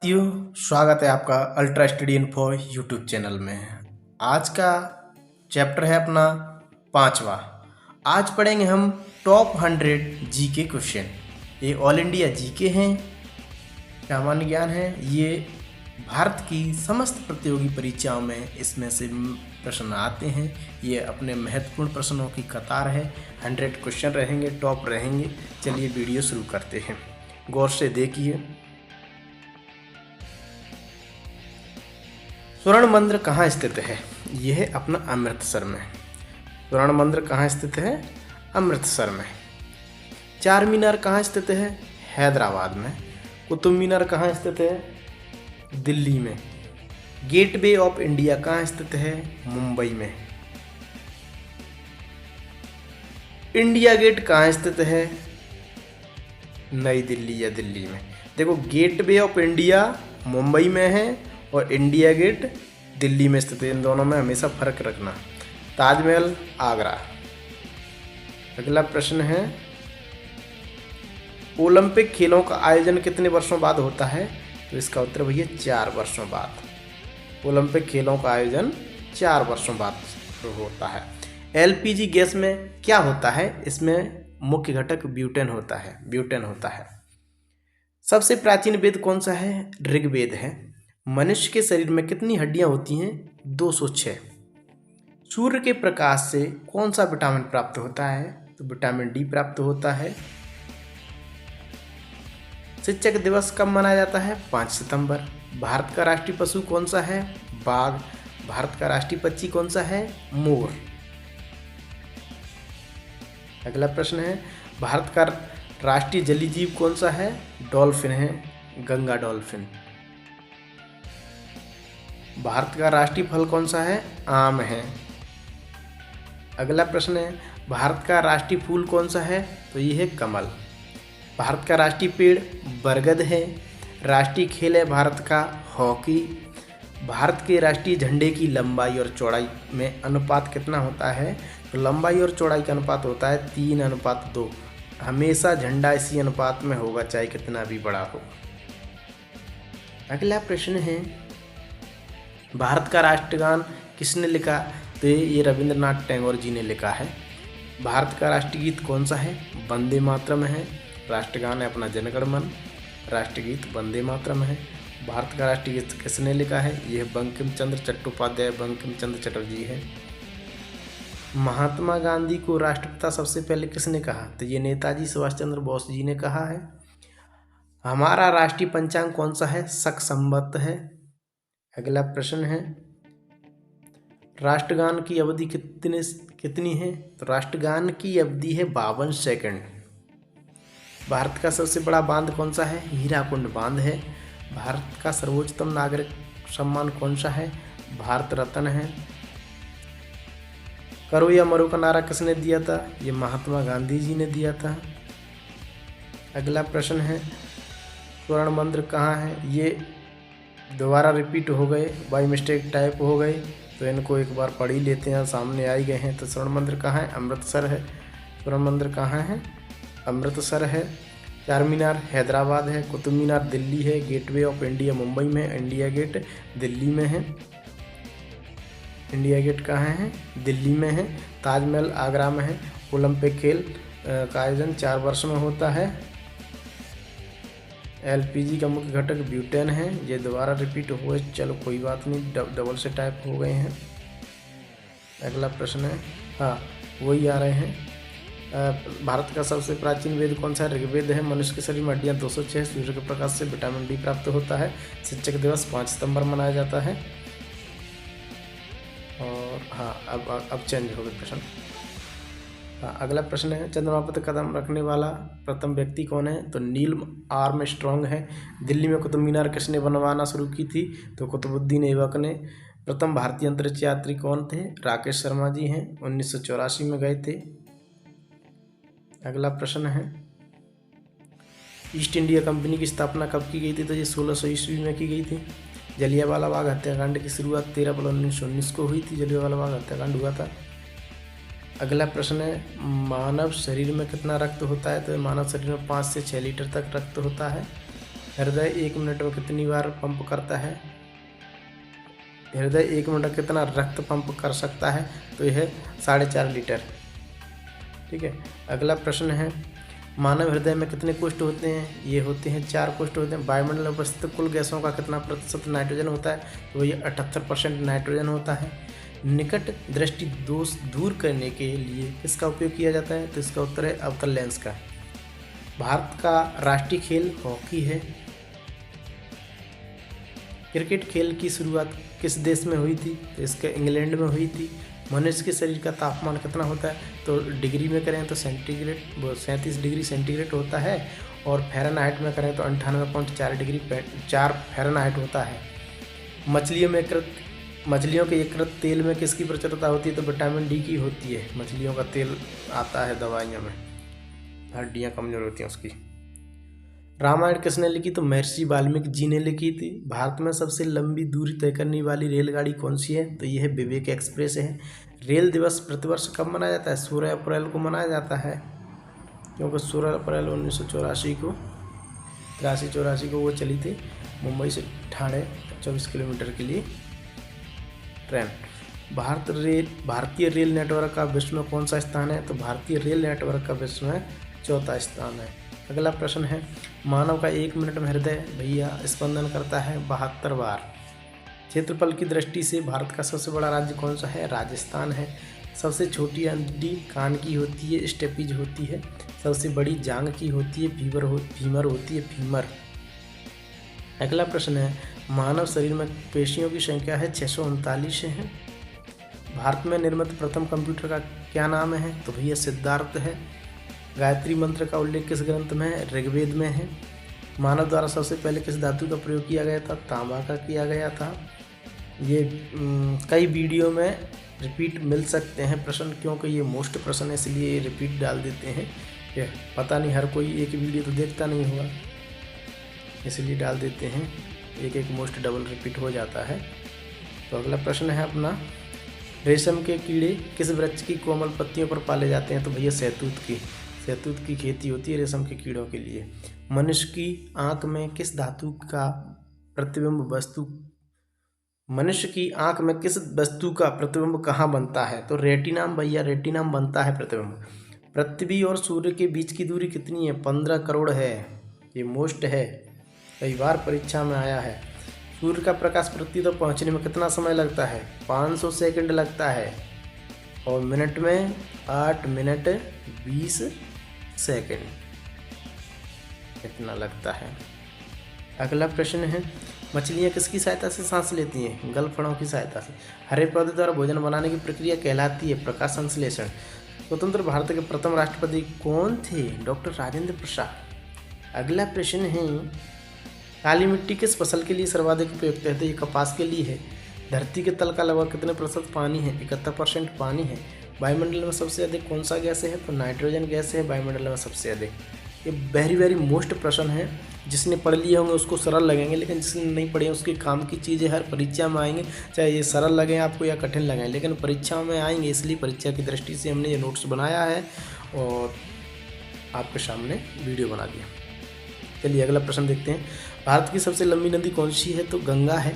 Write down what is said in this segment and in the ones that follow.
स्वागत है आपका ultra study info YouTube channel में। आज का चैप्टर है अपना 5वां। आज पढ़ेंगे हम टॉप 100 जीके क्वेश्चन। ये ऑल इंडिया जीके हैं, सामान्य ज्ञान है। ये भारत की समस्त प्रतियोगी परीक्षाओं में इसमें से प्रश्न आते हैं। ये अपने महत्वपूर्ण प्रश्नों की कतार है। 100 क्वेश्चन रहेंगे, टॉप रहेंगे। चलिए वीडियो शुरू करते हैं, गौर से देखिए। स्वर्ण मंदिर कहाँ स्थित है? यह है अपना अमृतसर में। स्वर्ण मंदिर कहाँ स्थित है? अमृतसर में। चार मीनार कहाँ स्थित है? हैदराबाद में। कुतुब मीनार कहाँ स्थित है? दिल्ली में। गेटवे ऑफ इंडिया कहाँ स्थित है? मुंबई में। इंडिया गेट कहाँ स्थित है? नई दिल्ली या दिल्ली में। देखो, गेटवे ऑफ इंडिया मुंबई में है और इंडिया गेट दिल्ली में स्थित है। इन दोनों में हमेशा फर्क रखना। ताजमहल आगरा। अगला प्रश्न है, ओलंपिक खेलों का आयोजन कितने वर्षों बाद होता है? तो इसका उत्तर भैया 4 वर्षों बाद। ओलंपिक खेलों का आयोजन 4 वर्षों बाद होता है। एलपीजी गैस में क्या होता है? इसमें मुख्य घटक ब्यूटेन होता है। सबसे प्राचीन वेद कौन सा है? ऋग्वेद है। मनुष्य के शरीर में कितनी हड्डियां होती हैं? 206। सूर्य के प्रकाश से कौन सा विटामिन प्राप्त होता है? तो विटामिन डी प्राप्त होता है। शिक्षक दिवस कब मनाया जाता है? 5 सितंबर। भारत का राष्ट्रीय पशु कौन सा है? बाघ। भारत का राष्ट्रीय पक्षी कौन सा है? मोर। अगला प्रश्न है, भारत का राष्ट्रीय जलीय जीव कौन सा है? डॉल्फिन है, गंगा डॉल्फिन। भारत का राष्ट्रीय फल कौन सा है? आम है। अगला प्रश्न है, भारत का राष्ट्रीय फूल कौन सा है? तो ये है कमल। भारत का राष्ट्रीय पेड़ बरगद है। राष्ट्रीय खेल है भारत का हॉकी। भारत के राष्ट्रीय झंडे की लंबाई और चौड़ाई में अनुपात कितना होता है? तो लंबाई और चौड़ाई का अनुपात होता है 3:2। हमेशा झंडा इसी अनुपात में होगा, चाहे कितना भी बड़ा हो। अगला प्रश्न है, भारत का राष्ट्रगान किसने लिखा? तो ये रविंद्रनाथ टैगोर जी ने लिखा है। भारत का राष्ट्रीय गीत कौन सा है? वंदे मातरम है। राष्ट्रगान है अपना जन गण मन। राष्ट्रगीत वंदे मातरम है। भारत का राष्ट्रीय गीत किसने लिखा है? यह बंकिम चंद्र चट्टोपाध्याय, बंकिम चंद्र चटर्जी है। महात्मा गांधी को राष्ट्रपिता सबसे पहले किसने कहा? तो ये नेताजी सुभाष चंद्र बोस जी ने कहा है। हमारा राष्ट्रीय पंचांग कौन सा है? शक संवत है। अगला प्रश्न है, राष्ट्रगान की अवधि कितनी है? तो राष्ट्रगान की अवधि है 52 सेकंड। भारत का सबसे बड़ा बांध कौन सा है? हीराकुंड बांध है। भारत का सर्वोच्चतम नागरिक सम्मान कौन सा है? भारत रत्न है। करो या मरो का नारा किसने दिया था? ये महात्मा गांधी जी ने दिया था। अगला प्रश्न है, स्वर्ण मंदिर कहाँ है? ये दोबारा रिपीट हो गए, बाई मिस्टेक टाइप हो गए, तो इनको एक बार पढ़ ही लेते हैं, सामने आ ही गए हैं। तो स्वर्ण मंदिर कहाँ है? अमृतसर है। स्वर्ण मंदिर कहाँ है? अमृतसर है। चार मीनार हैदराबाद है। कुतुब मीनार दिल्ली है। गेटवे ऑफ इंडिया मुंबई में है। इंडिया गेट दिल्ली में है। इंडिया गेट कहाँ है? दिल्ली में है। ताजमहल आगरा में है। ओलंपिक खेल का आयोजन 4 वर्ष में होता है। एलपीजी का मुख्य घटक ब्यूटेन है। ये दोबारा रिपीट हुए, चलो कोई बात नहीं, डबल से टाइप हो गए हैं। अगला प्रश्न है, हाँ वही आ रहे हैं। भारत का सबसे प्राचीन वेद कौन सा है? ऋग्वेद है। मनुष्य के शरीर में हड्डियाँ 206। सूर्य के प्रकाश से विटामिन डी प्राप्त होता है। शिक्षक दिवस 5 सितंबर मनाया जाता है। और हाँ, अब चेंज हो गए प्रश्न। अगला प्रश्न है, चंद्रमा पर कदम रखने वाला प्रथम व्यक्ति कौन है? तो नील आर्मस्ट्रॉन्ग है। दिल्ली में कुतुब मीनार किसने बनवाना शुरू की थी? तो कुतुबुद्दीन ऐबक ने। प्रथम भारतीय अंतरिक्ष यात्री कौन थे? राकेश शर्मा जी हैं। 1984 में गए थे। अगला प्रश्न है, ईस्ट इंडिया कंपनी की स्थापना कब की गई थी? तो ये 1600 ईस्वी में की गई थी। जलियांवाला बाग हत्याकांड की शुरुआत 13/1919 को हुई थी। जलियांवाला बाग हत्याकांड हुआ था। अगला प्रश्न है, मानव शरीर में कितना रक्त होता है? तो मानव शरीर में 5 से 6 लीटर तक रक्त होता है। हृदय 1 मिनट में कितनी बार पंप करता है? हृदय 1 मिनट में कितना रक्त पंप कर सकता है? तो यह 4.5 लीटर। ठीक है। अगला प्रश्न है, मानव हृदय में कितने कोष्ठ होते हैं? ये होते हैं 4 कोष्ठ होते हैं। वायुमंडल में उपस्थित कुल गैसों का कितना प्रतिशत नाइट्रोजन होता है? तो ये 78% नाइट्रोजन होता है। निकट दृष्टि दोष दूर करने के लिए किसका उपयोग किया जाता है? तो इसका उत्तर है अवतल लेंस का। भारत का राष्ट्रीय खेल हॉकी है। क्रिकेट खेल की शुरुआत किस देश में हुई थी? तो इसका इंग्लैंड में हुई थी। मनुष्य के शरीर का तापमान कितना होता है? तो डिग्री में करें तो सेंटीग्रेड 37 डिग्री सेंटीग्रेड होता है, और फ़ारेनहाइट में करें तो 98.4 डिग्री 4 फ़ारेनहाइट होता है। मछलियों के यकृत तेल में किसकी प्रचुरता होती है? तो विटामिन डी की होती है। मछलियों का तेल आता है दवाइयों में, हड्डियाँ कमज़ोर होती हैं उसकी। रामायण किसने लिखी? तो महर्षि वाल्मीकि जी ने लिखी थी। भारत में सबसे लंबी दूरी तय करने वाली रेलगाड़ी कौन सी है? तो यह विवेक एक्सप्रेस है। रेल दिवस प्रतिवर्ष कब मनाया जाता है? 16 अप्रैल को मनाया जाता है, क्योंकि 16 अप्रैल 1984 को 83-84 को वो चली थी मुंबई से ठाणे 24 किलोमीटर के लिए ट्रेन। भारतीय रेल नेटवर्क का विश्व में कौन सा स्थान है? तो भारतीय रेल नेटवर्क का विश्व में 4था स्थान है। अगला प्रश्न है, मानव का 1 मिनट में हृदय भैया स्पंदन करता है 72 बार। क्षेत्रफल की दृष्टि से भारत का सबसे बड़ा राज्य कौन सा है? राजस्थान है। सबसे छोटी हड्डी कान की होती है, स्टेपीज होती है। सबसे बड़ी जांघ की होती है, फीमर होती है, फीमर। अगला प्रश्न है, मानव शरीर में पेशियों की संख्या है 639 है। भारत में निर्मित प्रथम कंप्यूटर का क्या नाम है? तो भैया सिद्धार्थ है। गायत्री मंत्र का उल्लेख किस ग्रंथ में है? ऋग्वेद में है। मानव द्वारा सबसे पहले किस धातु का प्रयोग किया गया था? तांबा का किया गया था। ये कई वीडियो में रिपीट मिल सकते हैं प्रश्न, क्योंकि ये मोस्ट प्रश्न है, इसलिए ये रिपीट डाल देते हैं। ये पता नहीं, हर कोई एक वीडियो तो देखता नहीं होगा, इसलिए डाल देते हैं। एक मोस्ट डबल रिपीट हो जाता है। तो अगला प्रश्न है अपना, रेशम के कीड़े किस वृक्ष की कोमल पत्तियों पर पाले जाते हैं? तो भैया सहतूत की खेती होती है रेशम के कीड़ों के लिए। मनुष्य की आंख में किस धातु का प्रतिबिंब कहाँ बनता है? तो रेटिनाम भैया, रेटिनाम बनता है प्रतिबिंब। पृथ्वी और सूर्य के बीच की दूरी कितनी है? 15 करोड़ है। ये मोस्ट है, कई बार परीक्षा में आया है। सूर्य का प्रकाश पृथ्वी तक पहुंचने में कितना समय लगता है? 500 सेकंड लगता है, और मिनट में 8 मिनट 20 सेकंड इतना लगता है। अगला प्रश्न है, मछलियाँ किसकी सहायता से सांस लेती हैं? गलफड़ों की सहायता से। हरे पौधे द्वारा भोजन बनाने की प्रक्रिया कहलाती है प्रकाश संश्लेषण। स्वतंत्र भारत के प्रथम राष्ट्रपति कौन थे? डॉक्टर राजेंद्र प्रसाद। अगला प्रश्न है, काली मिट्टी किस फसल के लिए सर्वाधिक उपयुक्त है? तो ये कपास के लिए है। धरती के तल का लगभग कितने प्रतिशत पानी है? 71% पानी है। वायुमंडल में सबसे अधिक कौन सा गैस है? तो नाइट्रोजन गैस है वायुमंडल में सबसे अधिक। ये वेरी मोस्ट प्रश्न है, जिसने पढ़ लिए होंगे उसको सरल लगेंगे, लेकिन जिसने नहीं पढ़े उसके काम की चीज़ें हर परीक्षा में आएंगे, चाहे ये सरल लगें आपको या कठिन लगें, लेकिन परीक्षा में आएंगे। इसलिए परीक्षा की दृष्टि से हमने ये नोट्स बनाया है और आपके सामने वीडियो बना दिया। चलिए अगला प्रश्न देखते हैं, भारत की सबसे लंबी नदी कौन सी है? तो गंगा है।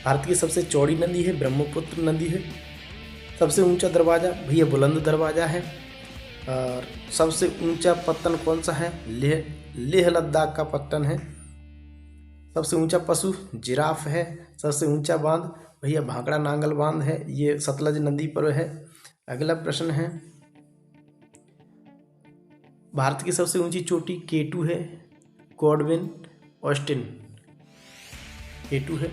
भारत की सबसे चौड़ी नदी है ब्रह्मपुत्र नदी है। सबसे ऊंचा दरवाज़ा भैया बुलंद दरवाज़ा है। और सबसे ऊंचा पत्तन कौन सा है? लेह लद्दाख का पत्तन है। सबसे ऊंचा पशु जिराफ है। सबसे ऊंचा बांध भैया भांकड़ा नांगल बांध है, ये सतलज नदी पर है। अगला प्रश्न है, भारत की सबसे ऊंची चोटी K2 है। गॉडविन ऑस्टिन K2 है।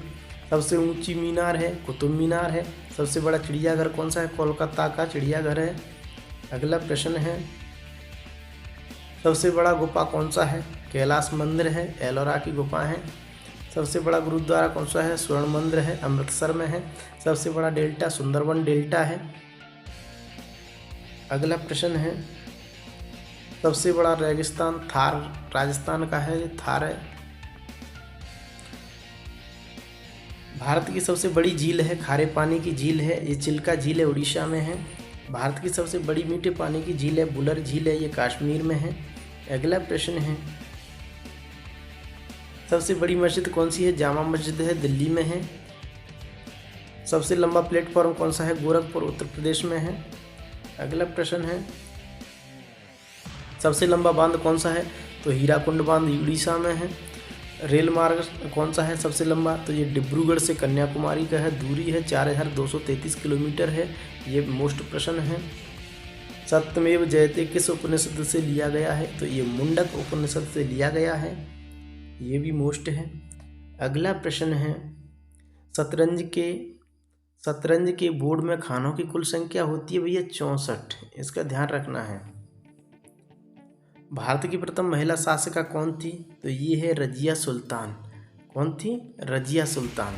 सबसे ऊंची मीनार है कुतुब मीनार है। सबसे बड़ा चिड़ियाघर कौन सा है? कोलकाता का चिड़ियाघर है। अगला प्रश्न है, सबसे बड़ा गुफा कौन सा है? कैलाश मंदिर है, एलोरा की गुफा है। सबसे बड़ा गुरुद्वारा कौन सा है? स्वर्ण मंदिर है, अमृतसर में है। सबसे बड़ा डेल्टा सुंदरबन डेल्टा है। अगला प्रश्न है, सबसे बड़ा रेगिस्तान थार राजस्थान का है, थार है। भारत की सबसे बड़ी झील है खारे पानी की झील है, ये चिल्का झील है, उड़ीसा में है। भारत की सबसे बड़ी मीठे पानी की झील है बुलर झील है, ये कश्मीर में है। अगला प्रश्न है, सबसे बड़ी मस्जिद कौन सी है? जामा मस्जिद है, दिल्ली में है। सबसे लंबा प्लेटफॉर्म कौन सा है? गोरखपुर, उत्तर प्रदेश में है। अगला प्रश्न है, सबसे लंबा बांध कौन सा है? तो हीराकुंड बांध उड़ीसा में है। रेल मार्ग कौन सा है सबसे लंबा? तो ये डिब्रूगढ़ से कन्याकुमारी का है, दूरी है 4233 किलोमीटर है। ये मोस्ट प्रश्न है। सत्यमेव जयते किस उपनिषद से लिया गया है? तो ये मुंडक उपनिषद से लिया गया है। ये भी मोस्ट है। अगला प्रश्न है, शतरंज के बोर्ड में खानों की कुल संख्या होती है भैया 64। इसका ध्यान रखना है। भारत की प्रथम महिला शासिका कौन थी? तो ये है रजिया सुल्तान। कौन थी? रजिया सुल्तान।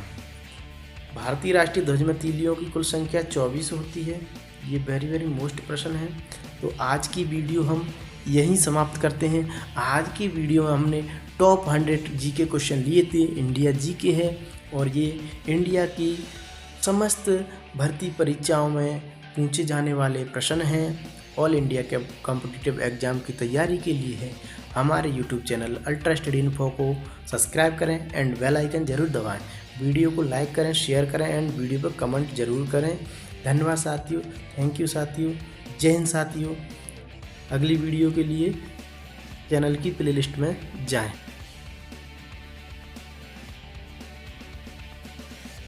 भारतीय राष्ट्रीय ध्वज में तीलियों की कुल संख्या 24 होती है। ये वेरी वेरी मोस्ट प्रश्न है। तो आज की वीडियो हम यहीं समाप्त करते हैं। आज की वीडियो में हमने टॉप 100 जीके क्वेश्चन लिए थे। इंडिया जीके है और ये इंडिया की समस्त भर्ती परीक्षाओं में पूछे जाने वाले प्रश्न हैं। ऑल इंडिया के कॉम्पिटिटिव एग्जाम की तैयारी के लिए है। हमारे YouTube channel ultra study info को सब्सक्राइब करें एंड बेल आइकन जरूर दबाएं। वीडियो को लाइक करें, शेयर करें एंड वीडियो पर कमेंट जरूर करें। धन्यवाद साथियों, थैंक यू साथियों, जय हिंद साथियों। अगली वीडियो के लिए चैनल की प्लेलिस्ट में जाएं।